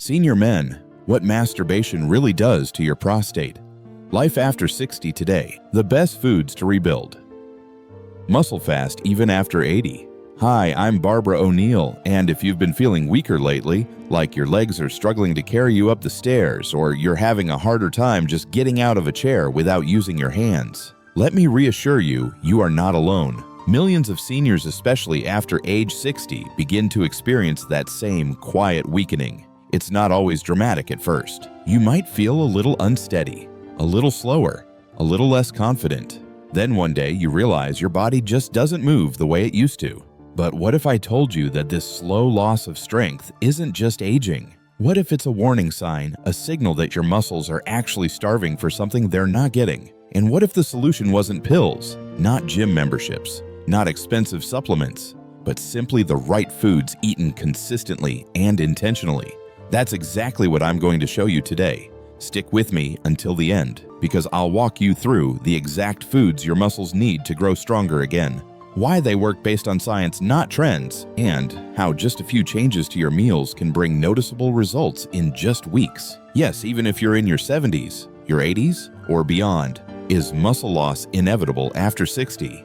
Senior men, what masturbation really does to your prostate. Life after 60 today, the best foods to rebuild. Muscle fast even after 80. Hi, I'm Barbara O'Neill, and if you've been feeling weaker lately, like your legs are struggling to carry you up the stairs or you're having a harder time just getting out of a chair without using your hands, let me reassure you, you are not alone. Millions of seniors, especially after age 60, begin to experience that same quiet weakening. It's not always dramatic at first. You might feel a little unsteady, a little slower, a little less confident. Then one day you realize your body just doesn't move the way it used to. But what if I told you that this slow loss of strength isn't just aging? What if it's a warning sign, a signal that your muscles are actually starving for something they're not getting? And what if the solution wasn't pills, not gym memberships, not expensive supplements, but simply the right foods eaten consistently and intentionally? That's exactly what I'm going to show you today. Stick with me until the end, because I'll walk you through the exact foods your muscles need to grow stronger again, why they work based on science, not trends, and how just a few changes to your meals can bring noticeable results in just weeks. Yes, even if you're in your 70s, your 80s, or beyond. Is muscle loss inevitable after 60?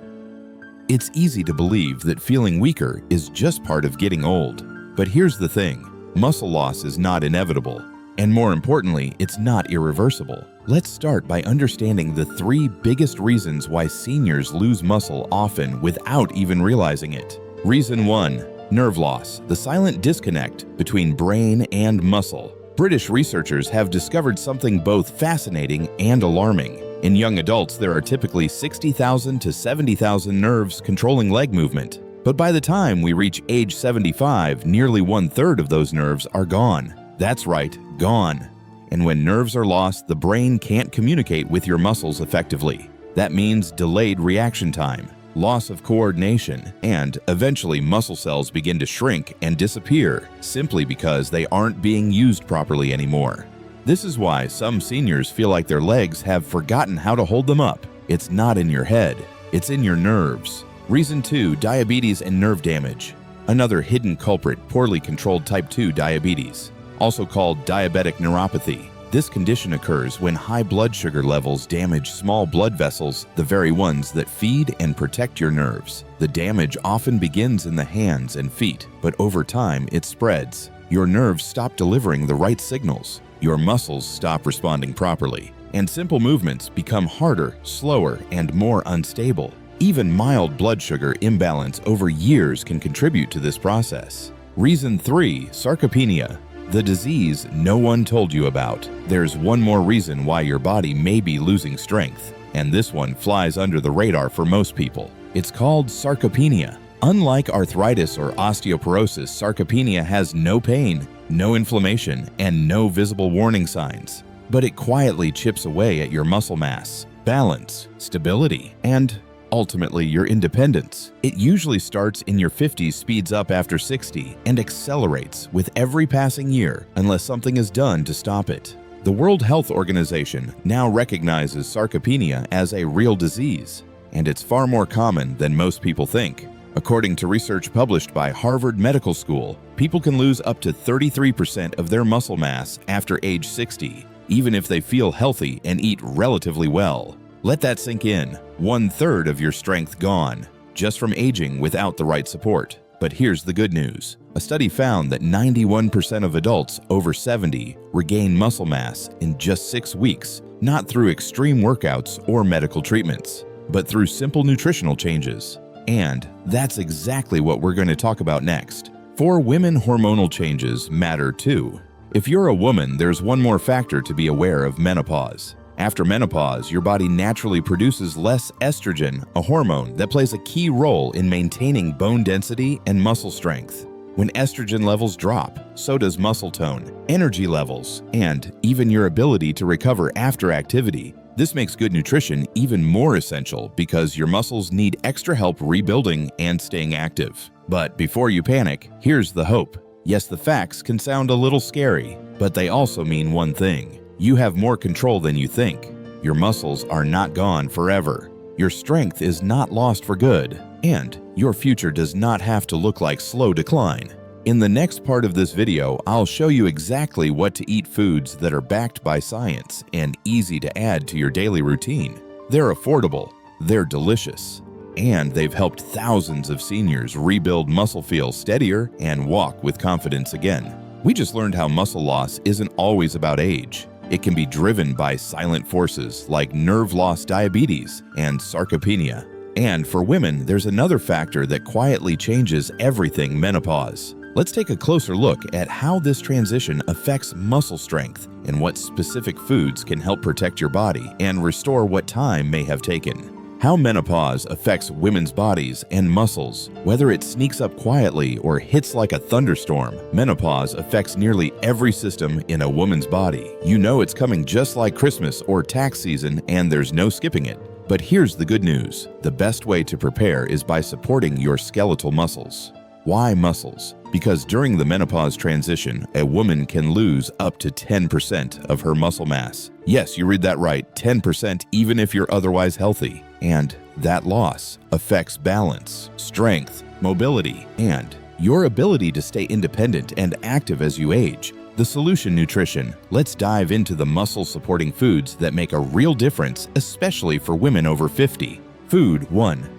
It's easy to believe that feeling weaker is just part of getting old. But here's the thing. Muscle loss is not inevitable, and more importantly, it's not irreversible. Let's start by understanding the 3 biggest reasons why seniors lose muscle often without even realizing it. Reason 1. Nerve loss, the silent disconnect between brain and muscle. British researchers have discovered something both fascinating and alarming. In young adults, there are typically 60,000 to 70,000 nerves controlling leg movement. But by the time we reach age 75, nearly 1/3 of those nerves are gone. That's right, gone. And when nerves are lost, the brain can't communicate with your muscles effectively. That means delayed reaction time, loss of coordination, and eventually muscle cells begin to shrink and disappear simply because they aren't being used properly anymore. This is why some seniors feel like their legs have forgotten how to hold them up. It's not in your head, it's in your nerves. Reason 2. Diabetes and nerve damage. Another hidden culprit, poorly controlled type 2 diabetes, also called diabetic neuropathy. This condition occurs when high blood sugar levels damage small blood vessels, the very ones that feed and protect your nerves. The damage often begins in the hands and feet, but over time it spreads. Your nerves stop delivering the right signals. Your muscles stop responding properly, and simple movements become harder, slower, and more unstable. Even mild blood sugar imbalance over years can contribute to this process. Reason 3. Sarcopenia, the disease no one told you about. There's one more reason why your body may be losing strength, and this one flies under the radar for most people. It's called sarcopenia. Unlike arthritis or osteoporosis, sarcopenia has no pain, no inflammation, and no visible warning signs. But it quietly chips away at your muscle mass, balance, stability, and ultimately your independence. It usually starts in your 50s, speeds up after 60, and accelerates with every passing year unless something is done to stop it. The World Health Organization now recognizes sarcopenia as a real disease, and it's far more common than most people think. According to research published by Harvard Medical School, people can lose up to 33% of their muscle mass after age 60, even if they feel healthy and eat relatively well. Let that sink in. 1/3 of your strength gone, just from aging without the right support. But here's the good news. A study found that 91% of adults over 70 regain muscle mass in just 6 weeks, not through extreme workouts or medical treatments, but through simple nutritional changes. And that's exactly what we're going to talk about next. For women, hormonal changes matter too. If you're a woman, there's one more factor to be aware of: menopause. After menopause, your body naturally produces less estrogen, a hormone that plays a key role in maintaining bone density and muscle strength. When estrogen levels drop, so does muscle tone, energy levels, and even your ability to recover after activity. This makes good nutrition even more essential because your muscles need extra help rebuilding and staying active. But before you panic, here's the hope. Yes, the facts can sound a little scary, but they also mean one thing. You have more control than you think. Your muscles are not gone forever. Your strength is not lost for good, and your future does not have to look like slow decline. In the next part of this video, I'll show you exactly what to eat foods that are backed by science and easy to add to your daily routine. They're affordable, they're delicious, and they've helped thousands of seniors rebuild muscle, feel steadier, and walk with confidence again. We just learned how muscle loss isn't always about age. It can be driven by silent forces like nerve loss, diabetes, and sarcopenia. And for women, there's another factor that quietly changes everything: menopause. Let's take a closer look at how this transition affects muscle strength and what specific foods can help protect your body and restore what time may have taken. How menopause affects women's bodies and muscles. Whether it sneaks up quietly or hits like a thunderstorm, menopause affects nearly every system in a woman's body. You know it's coming just like Christmas or tax season, and there's no skipping it. But here's the good news. The best way to prepare is by supporting your skeletal muscles. Why muscles? Because during the menopause transition, a woman can lose up to 10% of her muscle mass. Yes, you read that right, 10% even if you're otherwise healthy. And that loss affects balance, strength, mobility, and your ability to stay independent and active as you age. The Solution Nutrition. Let's dive into the muscle-supporting foods that make a real difference, especially for women over 50. Food 1.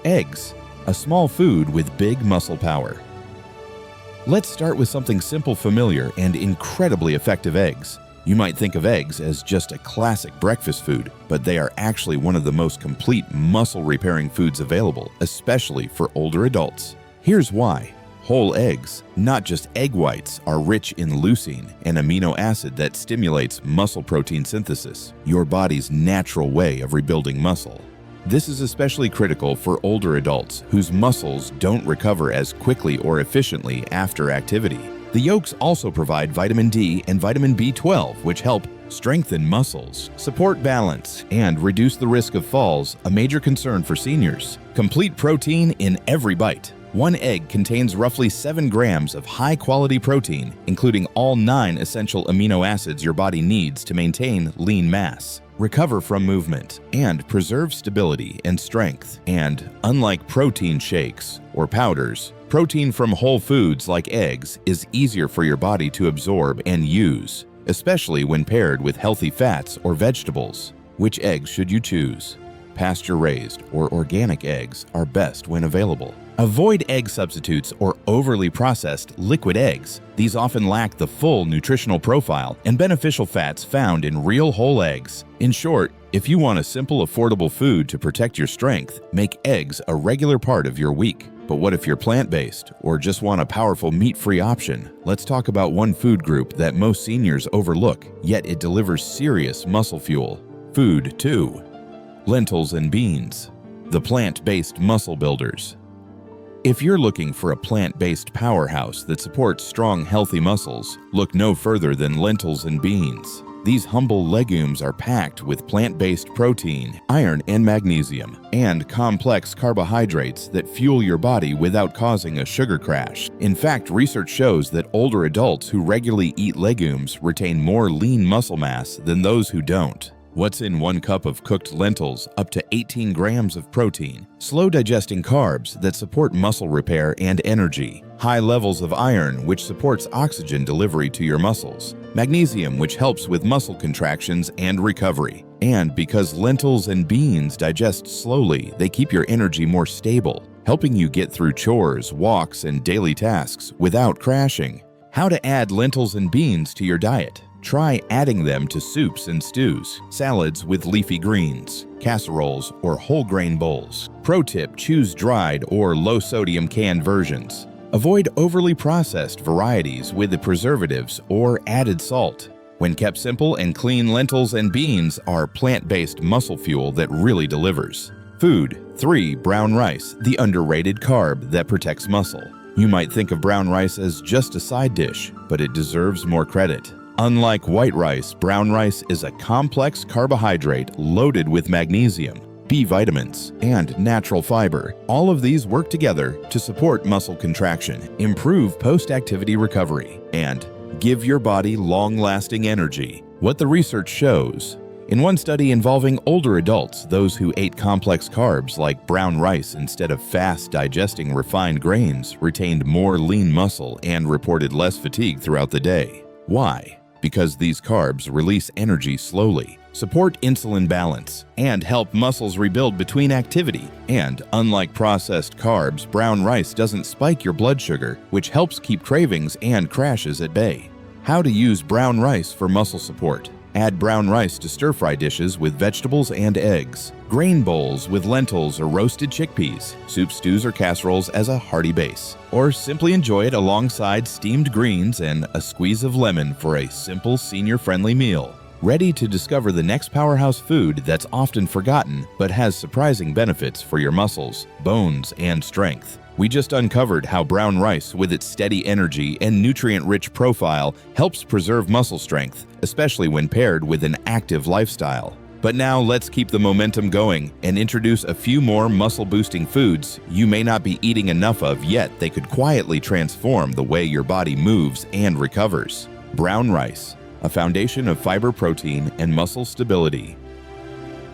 Eggs. A small food with big muscle power. Let's start with something simple, familiar, and incredibly effective: eggs. You might think of eggs as just a classic breakfast food, but they are actually one of the most complete muscle-repairing foods available, especially for older adults. Here's why. Whole eggs, not just egg whites, are rich in leucine, an amino acid that stimulates muscle protein synthesis, your body's natural way of rebuilding muscle. This is especially critical for older adults whose muscles don't recover as quickly or efficiently after activity. The yolks also provide vitamin D and vitamin B12, which help strengthen muscles, support balance, and reduce the risk of falls, a major concern for seniors. Complete protein in every bite. One egg contains roughly 7 grams of high-quality protein, including all 9 essential amino acids your body needs to maintain lean mass, recover from movement, and preserve stability and strength. And unlike protein shakes or powders, protein from whole foods like eggs is easier for your body to absorb and use, especially when paired with healthy fats or vegetables. Which eggs should you choose? Pasture-raised or organic eggs are best when available. Avoid egg substitutes or overly processed liquid eggs. These often lack the full nutritional profile and beneficial fats found in real whole eggs. In short, if you want a simple, affordable food to protect your strength, make eggs a regular part of your week. But what if you're plant-based or just want a powerful meat-free option? Let's talk about one food group that most seniors overlook, yet it delivers serious muscle fuel. Food 2. Lentils and beans. The plant-based muscle builders. If you're looking for a plant-based powerhouse that supports strong, healthy muscles, look no further than lentils and beans. These humble legumes are packed with plant-based protein, iron and magnesium, and complex carbohydrates that fuel your body without causing a sugar crash. In fact, research shows that older adults who regularly eat legumes retain more lean muscle mass than those who don't. What's in 1 cup of cooked lentils? Up to 18 grams of protein, slow-digesting carbs that support muscle repair and energy, high levels of iron which supports oxygen delivery to your muscles, magnesium which helps with muscle contractions and recovery. And because lentils and beans digest slowly, they keep your energy more stable, helping you get through chores, walks, and daily tasks without crashing. How to add lentils and beans to your diet? Try adding them to soups and stews, salads with leafy greens, casseroles, or whole grain bowls. Pro tip: choose dried or low-sodium canned versions. Avoid overly processed varieties with the preservatives or added salt. When kept simple and clean, lentils and beans are plant-based muscle fuel that really delivers. Food 3. Brown rice, the underrated carb that protects muscle. You might think of brown rice as just a side dish, but it deserves more credit. Unlike white rice, brown rice is a complex carbohydrate loaded with magnesium, B vitamins, and natural fiber. All of these work together to support muscle contraction, improve post-activity recovery, and give your body long-lasting energy. What the research shows: In one study involving older adults, those who ate complex carbs like brown rice instead of fast-digesting refined grains retained more lean muscle and reported less fatigue throughout the day. Why? Because these carbs release energy slowly, support insulin balance, and help muscles rebuild between activity. And unlike processed carbs, brown rice doesn't spike your blood sugar, which helps keep cravings and crashes at bay. How to use brown rice for muscle support. Add brown rice to stir-fry dishes with vegetables and eggs, grain bowls with lentils or roasted chickpeas, soup, stews, or casseroles as a hearty base. Or simply enjoy it alongside steamed greens and a squeeze of lemon for a simple senior-friendly meal. Ready to discover the next powerhouse food that's often forgotten but has surprising benefits for your muscles, bones, and strength. We just uncovered how brown rice, with its steady energy and nutrient-rich profile, helps preserve muscle strength, especially when paired with an active lifestyle. But now let's keep the momentum going and introduce a few more muscle-boosting foods you may not be eating enough of, yet they could quietly transform the way your body moves and recovers. Brown rice, a foundation of fiber, protein, and muscle stability.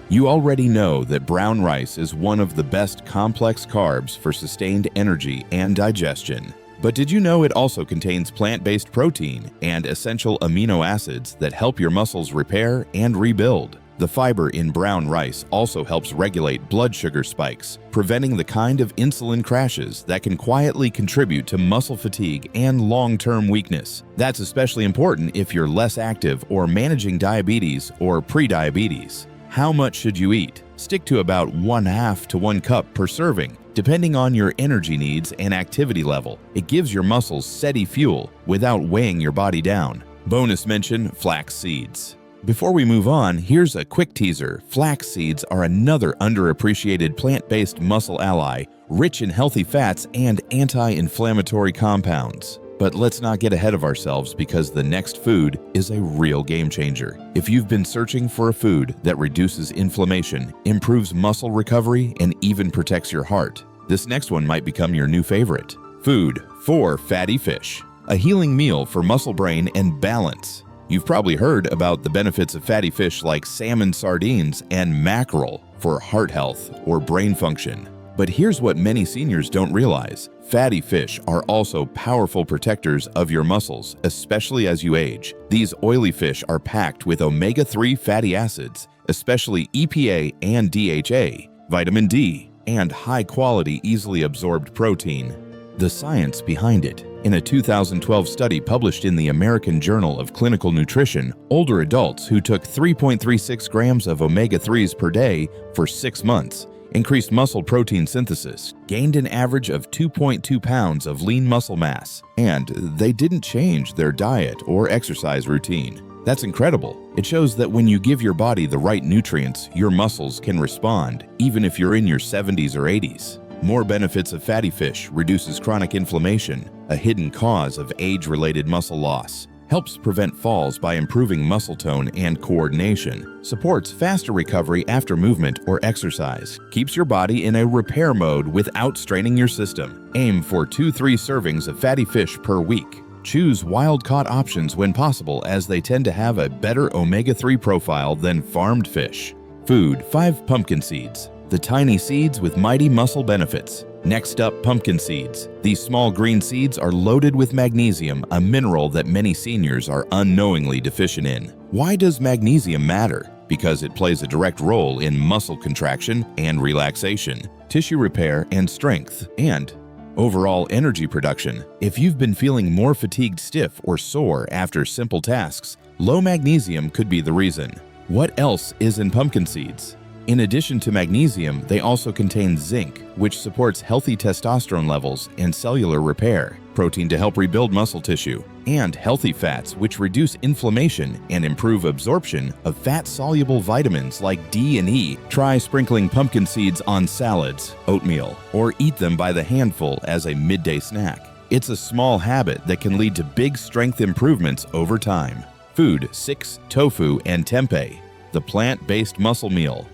You already know that brown rice is one of the best complex carbs for sustained energy and digestion. But did you know it also contains plant-based protein and essential amino acids that help your muscles repair and rebuild? The fiber in brown rice also helps regulate blood sugar spikes, preventing the kind of insulin crashes that can quietly contribute to muscle fatigue and long-term weakness. That's especially important if you're less active or managing diabetes or prediabetes. How much should you eat? Stick to about 1/2 to 1 cup per serving, depending on your energy needs and activity level. It gives your muscles steady fuel without weighing your body down. Bonus mention: flax seeds. Before we move on, here's a quick teaser. Flax seeds are another underappreciated plant-based muscle ally, rich in healthy fats and anti-inflammatory compounds. But let's not get ahead of ourselves, because the next food is a real game changer. If you've been searching for a food that reduces inflammation, improves muscle recovery, and even protects your heart, this next one might become your new favorite. Food for fatty fish, a healing meal for muscle, brain, and balance. You've probably heard about the benefits of fatty fish like salmon, sardines, and mackerel for heart health or brain function. But here's what many seniors don't realize. Fatty fish are also powerful protectors of your muscles, especially as you age. These oily fish are packed with omega-3 fatty acids, especially EPA and DHA, vitamin D, and high-quality, easily absorbed protein. The science behind it. In a 2012 study published in the American Journal of Clinical Nutrition, older adults who took 3.36 grams of omega-3s per day for 6 months increased muscle protein synthesis, gained an average of 2.2 pounds of lean muscle mass, and they didn't change their diet or exercise routine. That's incredible. It shows that when you give your body the right nutrients, your muscles can respond, even if you're in your 70s or 80s. More benefits of fatty fish: reduces chronic inflammation, a hidden cause of age-related muscle loss, helps prevent falls by improving muscle tone and coordination, supports faster recovery after movement or exercise, keeps your body in a repair mode without straining your system. Aim for 2-3 servings of fatty fish per week. Choose wild-caught options when possible, as they tend to have a better omega-3 profile than farmed fish. Food: 5 pumpkin seeds, the tiny seeds with mighty muscle benefits. Next up, pumpkin seeds. These small green seeds are loaded with magnesium, a mineral that many seniors are unknowingly deficient in. Why does magnesium matter? Because it plays a direct role in muscle contraction and relaxation, tissue repair and strength, and overall energy production. If you've been feeling more fatigued, stiff, or sore after simple tasks, low magnesium could be the reason. What else is in pumpkin seeds? In addition to magnesium, they also contain zinc, which supports healthy testosterone levels and cellular repair, protein to help rebuild muscle tissue, and healthy fats, which reduce inflammation and improve absorption of fat-soluble vitamins like D and E. Try sprinkling pumpkin seeds on salads, oatmeal, or eat them by the handful as a midday snack. It's a small habit that can lead to big strength improvements over time. Food: 6 tofu and tempeh, the plant-based muscle meal.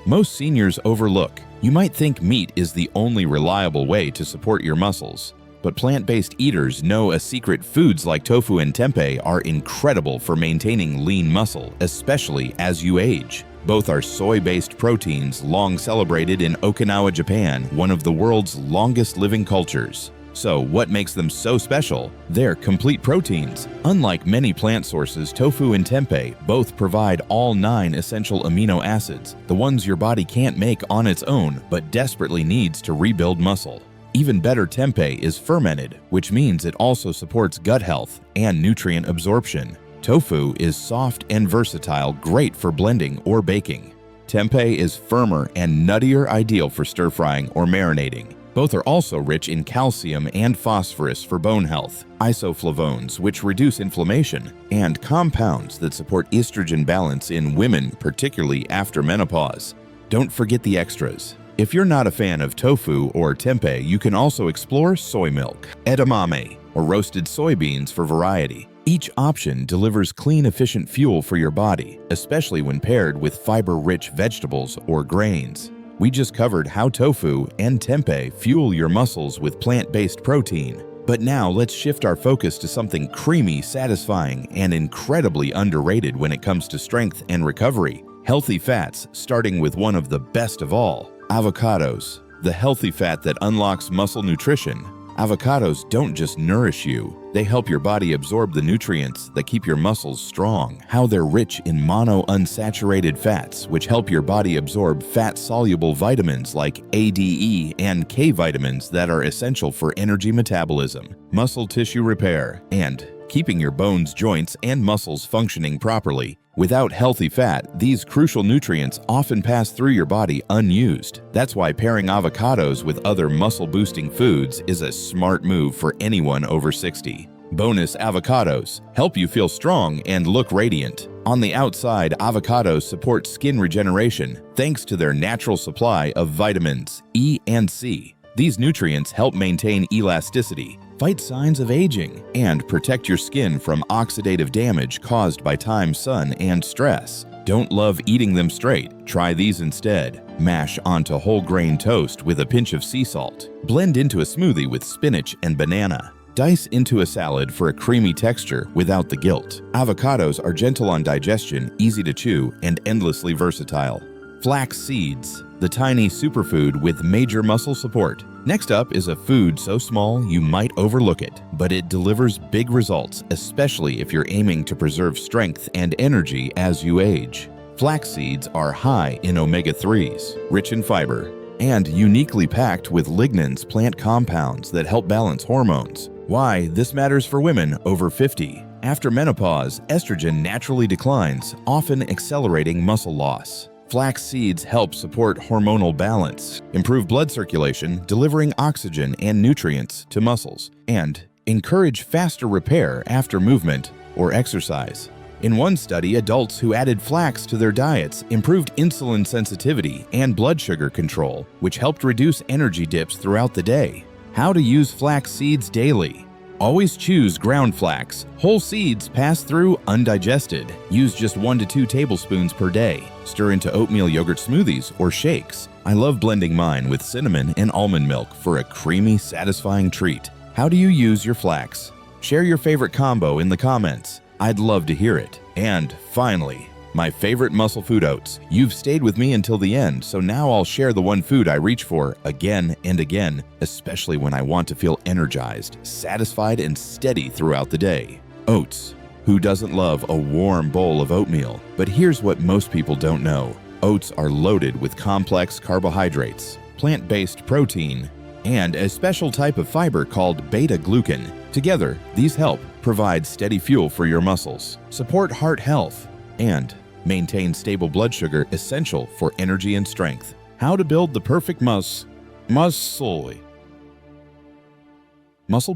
Most seniors overlook. You might think meat is the only reliable way to support your muscles. but plant-based eaters know a secret: foods like tofu and tempeh are incredible for maintaining lean muscle, especially as you age. Both are soy-based proteins long celebrated in Okinawa, Japan, one of the world's longest living cultures. So what makes them so special? They're complete proteins. Unlike many plant sources, tofu and tempeh both provide all 9 essential amino acids, the ones your body can't make on its own but desperately needs to rebuild muscle. Even better, tempeh is fermented, which means it also supports gut health and nutrient absorption. Tofu is soft and versatile, great for blending or baking. Tempeh is firmer and nuttier, ideal for stir-frying or marinating. Both are also rich in calcium and phosphorus for bone health, isoflavones, which reduce inflammation, and compounds that support estrogen balance in women, particularly after menopause. Don't forget the extras. If you're not a fan of tofu or tempeh, you can also explore soy milk, edamame, or roasted soybeans for variety. Each option delivers clean, efficient fuel for your body, especially when paired with fiber-rich vegetables or grains. We just covered how tofu and tempeh fuel your muscles with plant-based protein. But now let's shift our focus to something creamy, satisfying, and incredibly underrated when it comes to strength and recovery: healthy fats, starting with one of the best of all, avocados. The healthy fat that unlocks muscle nutrition. Avocados don't just nourish you, they help your body absorb the nutrients that keep your muscles strong. How they're rich in monounsaturated fats, which help your body absorb fat-soluble vitamins like A, D, E, and K vitamins that are essential for energy metabolism, muscle tissue repair, and keeping your bones, joints, and muscles functioning properly. Without healthy fat, these crucial nutrients often pass through your body unused. That's why pairing avocados with other muscle-boosting foods is a smart move for anyone over 60. Bonus: avocados help you feel strong and look radiant. On the outside, avocados support skin regeneration thanks to their natural supply of vitamins E and C. These nutrients help maintain elasticity, fight signs of aging, and protect your skin from oxidative damage caused by time, sun, and stress. Don't love eating them straight? Try these instead. Mash onto whole grain toast with a pinch of sea salt. Blend into a smoothie with spinach and banana. Dice into a salad for a creamy texture without the guilt. Avocados are gentle on digestion, easy to chew, and endlessly versatile. Flax seeds, the tiny superfood with major muscle support. Next up is a food so small you might overlook it, but it delivers big results, especially if you're aiming to preserve strength and energy as you age. Flax seeds are high in omega-3s, rich in fiber, and uniquely packed with lignans, plant compounds that help balance hormones. Why this matters for women over 50. After menopause, estrogen naturally declines, often accelerating muscle loss. Flax seeds help support hormonal balance, improve blood circulation, delivering oxygen and nutrients to muscles, and encourage faster repair after movement or exercise. In one study, adults who added flax to their diets improved insulin sensitivity and blood sugar control, which helped reduce energy dips throughout the day. How to use flax seeds daily. Always choose ground flax. Whole seeds pass through undigested. Use just 1 to 2 tablespoons per day. Stir into oatmeal yogurt smoothies or shakes. I love blending mine with cinnamon and almond milk for a creamy, satisfying treat. How do you use your flax? Share your favorite combo in the comments. I'd love to hear it. And finally, my favorite muscle food, oats. You've stayed with me until the end, so now I'll share the one food I reach for again and again, especially when I want to feel energized, satisfied, and steady throughout the day. Oats. Who doesn't love a warm bowl of oatmeal? But here's what most people don't know. Oats are loaded with complex carbohydrates, plant-based protein, and a special type of fiber called beta-glucan. Together, these help provide steady fuel for your muscles, support heart health, and maintain stable blood sugar essential for energy and strength. How to build the perfect muscle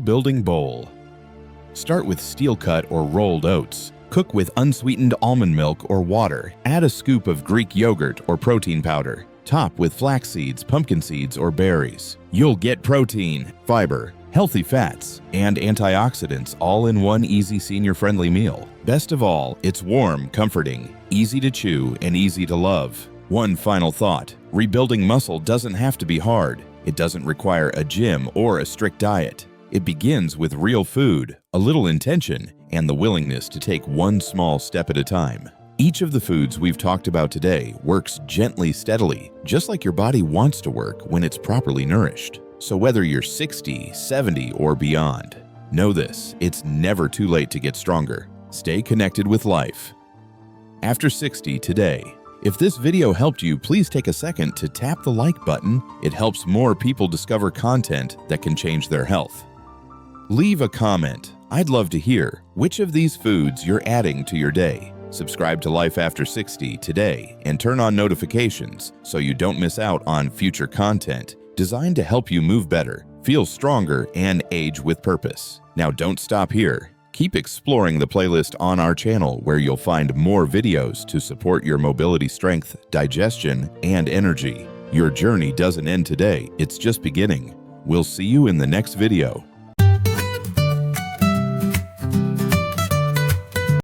building bowl. Start with steel-cut or rolled oats. Cook with unsweetened almond milk or water. Add a scoop of Greek yogurt or protein powder. Top with flax seeds, pumpkin seeds, or berries. You'll get protein, fiber, healthy fats, and antioxidants all in one easy senior-friendly meal. Best of all, it's warm, comforting, easy to chew, and easy to love. One final thought: rebuilding muscle doesn't have to be hard. It doesn't require a gym or a strict diet. It begins with real food, a little intention, and the willingness to take one small step at a time. Each of the foods we've talked about today works gently, steadily, just like your body wants to work when it's properly nourished. So whether you're 60, 70, or beyond, know this: it's never too late to get stronger. Stay connected with life. After 60 today. If this video helped you, please take a second to tap the like button. It helps more people discover content that can change their health. Leave a comment. I'd love to hear which of these foods you're adding to your day. Subscribe to Life After 60 today and turn on notifications so you don't miss out on future content designed to help you move better, feel stronger, and age with purpose. Now don't stop here. Keep exploring the playlist on our channel where you'll find more videos to support your mobility, strength, digestion, and energy. Your journey doesn't end today, it's just beginning. We'll see you in the next video.